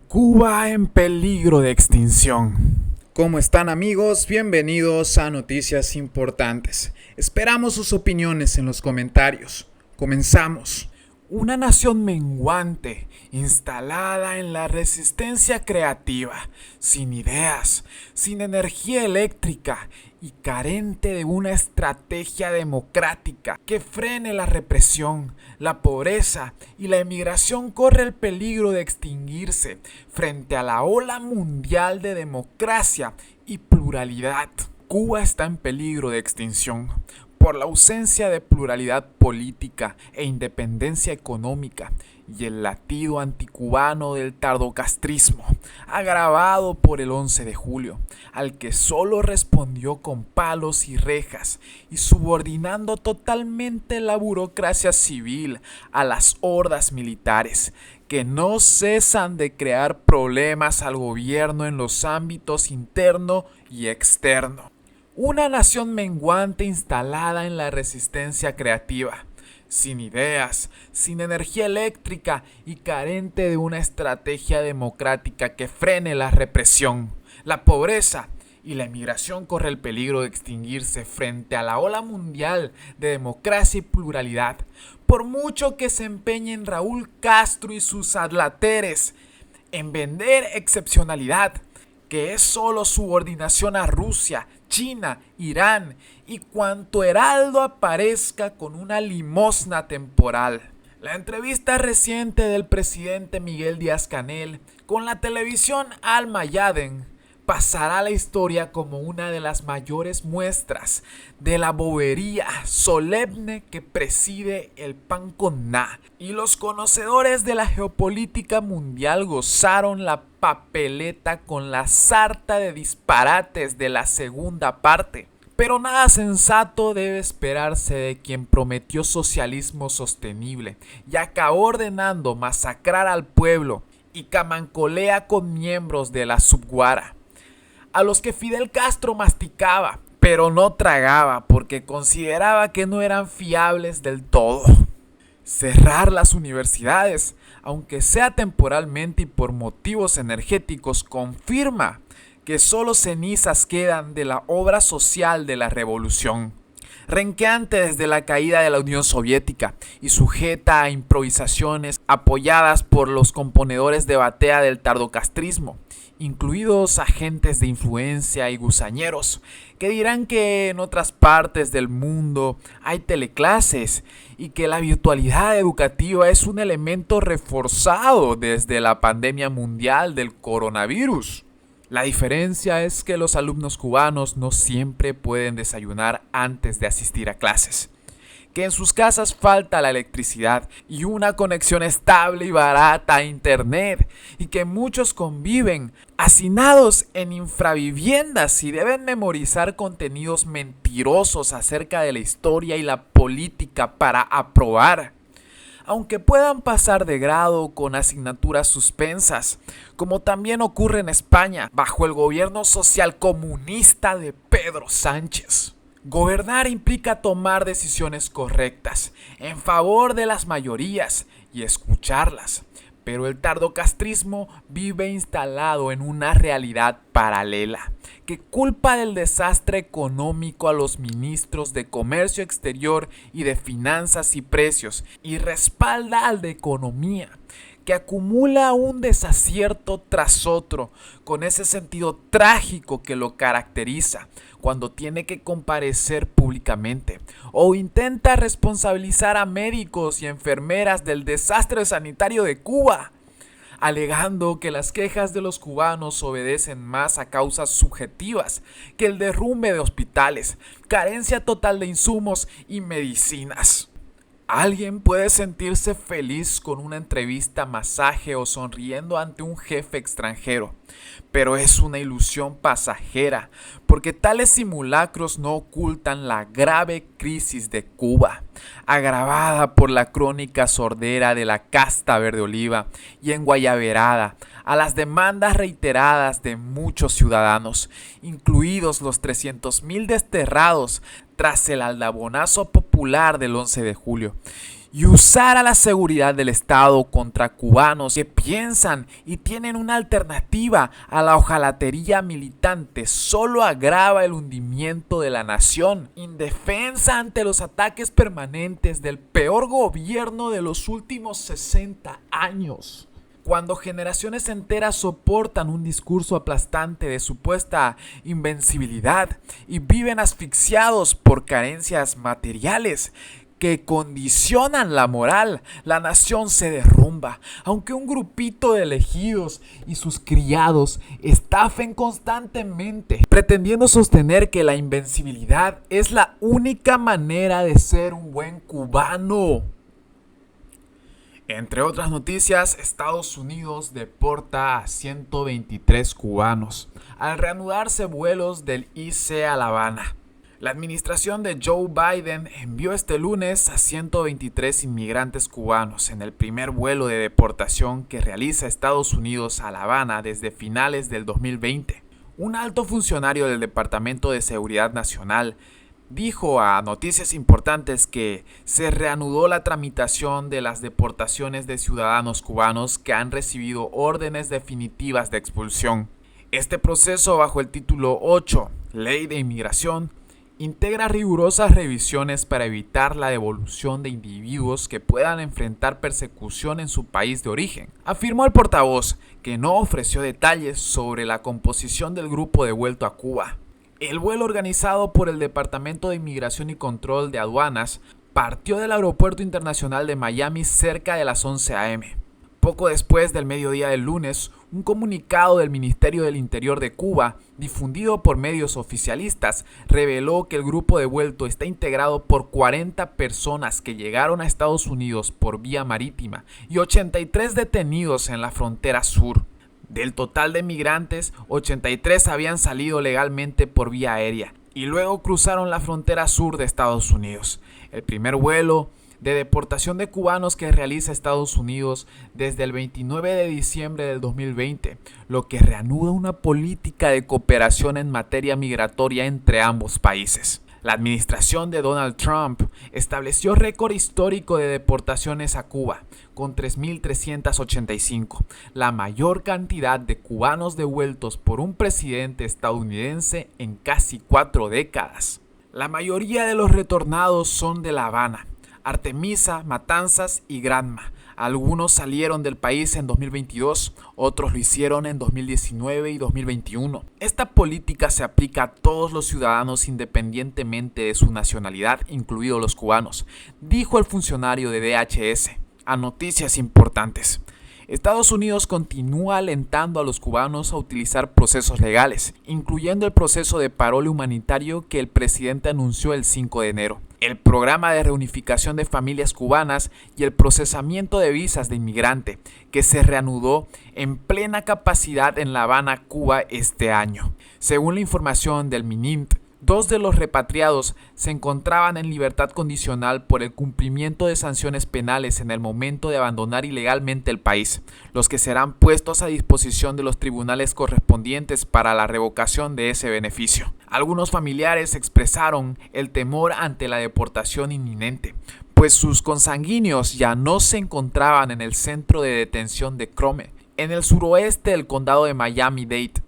Cuba en peligro de extinción. ¿Cómo están, amigos? Bienvenidos a Noticias Importantes. Esperamos sus opiniones en los comentarios. Comenzamos. Una nación menguante, instalada en la resistencia creativa, sin ideas, sin energía eléctrica y carente de una estrategia democrática que frene la represión, la pobreza y la emigración, corre el peligro de extinguirse frente a la ola mundial de democracia y pluralidad. Cuba está en peligro de extinción por la ausencia de pluralidad política e independencia económica y el latido anticubano del tardocastrismo, agravado por el 11 de julio, al que solo respondió con palos y rejas y subordinando totalmente la burocracia civil a las hordas militares, que no cesan de crear problemas al gobierno en los ámbitos interno y externo. Una nación menguante instalada en la resistencia creativa, sin ideas, sin energía eléctrica y carente de una estrategia democrática que frene la represión, la pobreza y la emigración, corre el peligro de extinguirse frente a la ola mundial de democracia y pluralidad. Por mucho que se empeñen Raúl Castro y sus adláteres en vender excepcionalidad, que es solo subordinación a Rusia, China, Irán y cuanto heraldo aparezca con una limosna temporal. La entrevista reciente del presidente Miguel Díaz-Canel con la televisión Al-Mayadeen pasará a la historia como una de las mayores muestras de la bobería solemne que preside el pan con na. Y los conocedores de la geopolítica mundial gozaron la papeleta con la sarta de disparates de la segunda parte. Pero nada sensato debe esperarse de quien prometió socialismo sostenible y acabó ordenando masacrar al pueblo y camancolea con miembros de la subguara, a los que Fidel Castro masticaba, pero no tragaba porque consideraba que no eran fiables del todo. Cerrar las universidades, aunque sea temporalmente y por motivos energéticos, confirma que solo cenizas quedan de la obra social de la revolución, renqueante desde la caída de la Unión Soviética y sujeta a improvisaciones apoyadas por los componedores de batea del tardocastrismo, incluidos agentes de influencia y gusañeros, que dirán que en otras partes del mundo hay teleclases y que la virtualidad educativa es un elemento reforzado desde la pandemia mundial del coronavirus. La diferencia es que los alumnos cubanos no siempre pueden desayunar antes de asistir a clases, que en sus casas falta la electricidad y una conexión estable y barata a internet, y que muchos conviven hacinados en infraviviendas y deben memorizar contenidos mentirosos acerca de la historia y la política para aprobar, aunque puedan pasar de grado con asignaturas suspensas, como también ocurre en España bajo el gobierno socialcomunista de Pedro Sánchez. Gobernar implica tomar decisiones correctas en favor de las mayorías y escucharlas, pero el tardocastrismo vive instalado en una realidad paralela que culpa del desastre económico a los ministros de Comercio Exterior y de Finanzas y Precios y respalda al de Economía, que acumula un desacierto tras otro, con ese sentido trágico que lo caracteriza cuando tiene que comparecer públicamente o intenta responsabilizar a médicos y enfermeras del desastre sanitario de Cuba, alegando que las quejas de los cubanos obedecen más a causas subjetivas que el derrumbe de hospitales, carencia total de insumos y medicinas. Alguien puede sentirse feliz con una entrevista, masaje o sonriendo ante un jefe extranjero, pero es una ilusión pasajera, porque tales simulacros no ocultan la grave crisis de Cuba, agravada por la crónica sordera de la casta verde oliva y enguayaberada a las demandas reiteradas de muchos ciudadanos, incluidos los 300,000 desterrados tras el aldabonazo popular del 11 de julio, y usar a la seguridad del Estado contra cubanos que piensan y tienen una alternativa a la ojalatería militante solo agrava el hundimiento de la nación, indefensa ante los ataques permanentes del peor gobierno de los últimos 60 años. Cuando generaciones enteras soportan un discurso aplastante de supuesta invencibilidad y viven asfixiados por carencias materiales que condicionan la moral, la nación se derrumba, aunque un grupito de elegidos y sus criados estafen constantemente, pretendiendo sostener que la invencibilidad es la única manera de ser un buen cubano. Entre otras noticias, Estados Unidos deporta a 123 cubanos al reanudarse vuelos del IC a La Habana. La administración de Joe Biden envió este lunes a 123 inmigrantes cubanos en el primer vuelo de deportación que realiza Estados Unidos a La Habana desde finales del 2020. Un alto funcionario del Departamento de Seguridad Nacional dijo a Noticias Importantes que se reanudó la tramitación de las deportaciones de ciudadanos cubanos que han recibido órdenes definitivas de expulsión. Este proceso, bajo el título 8, Ley de Inmigración, integra rigurosas revisiones para evitar la devolución de individuos que puedan enfrentar persecución en su país de origen, afirmó el portavoz, que no ofreció detalles sobre la composición del grupo devuelto a Cuba. El vuelo organizado por el Departamento de Inmigración y Control de Aduanas partió del Aeropuerto Internacional de Miami cerca de las 11 a.m. Poco después del mediodía del lunes, un comunicado del Ministerio del Interior de Cuba, difundido por medios oficialistas, reveló que el grupo devuelto está integrado por 40 personas que llegaron a Estados Unidos por vía marítima y 83 detenidos en la frontera sur. Del total de migrantes, 83 habían salido legalmente por vía aérea y luego cruzaron la frontera sur de Estados Unidos. El primer vuelo de deportación de cubanos que realiza Estados Unidos desde el 29 de diciembre del 2020, lo que reanuda una política de cooperación en materia migratoria entre ambos países. La administración de Donald Trump estableció récord histórico de deportaciones a Cuba, con 3.385, la mayor cantidad de cubanos devueltos por un presidente estadounidense en casi 4 décadas. La mayoría de los retornados son de La Habana, Artemisa, Matanzas y Granma. Algunos salieron del país en 2022, otros lo hicieron en 2019 y 2021. Esta política se aplica a todos los ciudadanos independientemente de su nacionalidad, incluidos los cubanos, dijo el funcionario de DHS a Noticias Importantes. Estados Unidos continúa alentando a los cubanos a utilizar procesos legales, incluyendo el proceso de parole humanitario que el presidente anunció el 5 de enero, el programa de reunificación de familias cubanas y el procesamiento de visas de inmigrante, que se reanudó en plena capacidad en La Habana, Cuba, este año. Según la información del MININT, 2 de los repatriados se encontraban en libertad condicional por el cumplimiento de sanciones penales en el momento de abandonar ilegalmente el país, los que serán puestos a disposición de los tribunales correspondientes para la revocación de ese beneficio. Algunos familiares expresaron el temor ante la deportación inminente, pues sus consanguíneos ya no se encontraban en el centro de detención de Crome, en el suroeste del condado de Miami-Dade,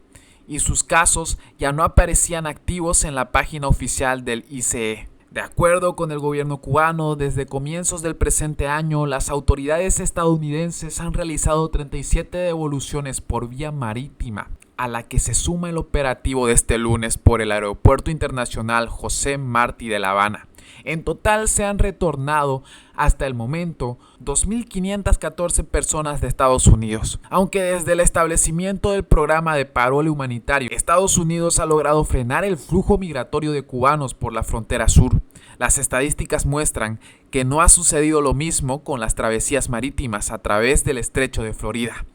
y sus casos ya no aparecían activos en la página oficial del ICE. De acuerdo con el gobierno cubano, desde comienzos del presente año, las autoridades estadounidenses han realizado 37 devoluciones por vía marítima, a la que se suma el operativo de este lunes por el Aeropuerto Internacional José Martí de La Habana. En total se han retornado hasta el momento 2.514 personas de Estados Unidos. Aunque desde el establecimiento del programa de parole humanitario, Estados Unidos ha logrado frenar el flujo migratorio de cubanos por la frontera sur. Las estadísticas muestran que no ha sucedido lo mismo con las travesías marítimas a través del estrecho de Florida.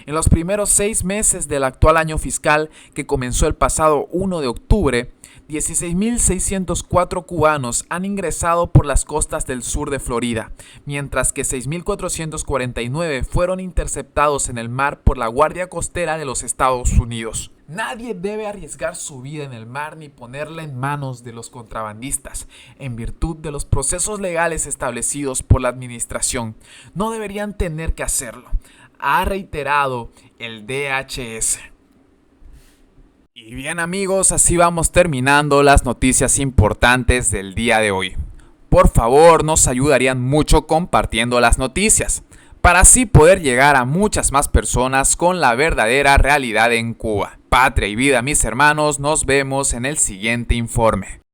En los primeros 6 meses del actual año fiscal, que comenzó el pasado 1 de octubre, 16.604 cubanos han ingresado por las costas del sur de Florida, mientras que 6.449 fueron interceptados en el mar por la Guardia Costera de los Estados Unidos. Nadie debe arriesgar su vida en el mar ni ponerla en manos de los contrabandistas. En virtud de los procesos legales establecidos por la administración, no deberían tener que hacerlo, ha reiterado el DHS. Y bien amigos, así vamos terminando las noticias importantes del día de hoy. Por favor, nos ayudarían mucho compartiendo las noticias, para así poder llegar a muchas más personas con la verdadera realidad en Cuba. Patria y vida, mis hermanos, nos vemos en el siguiente informe.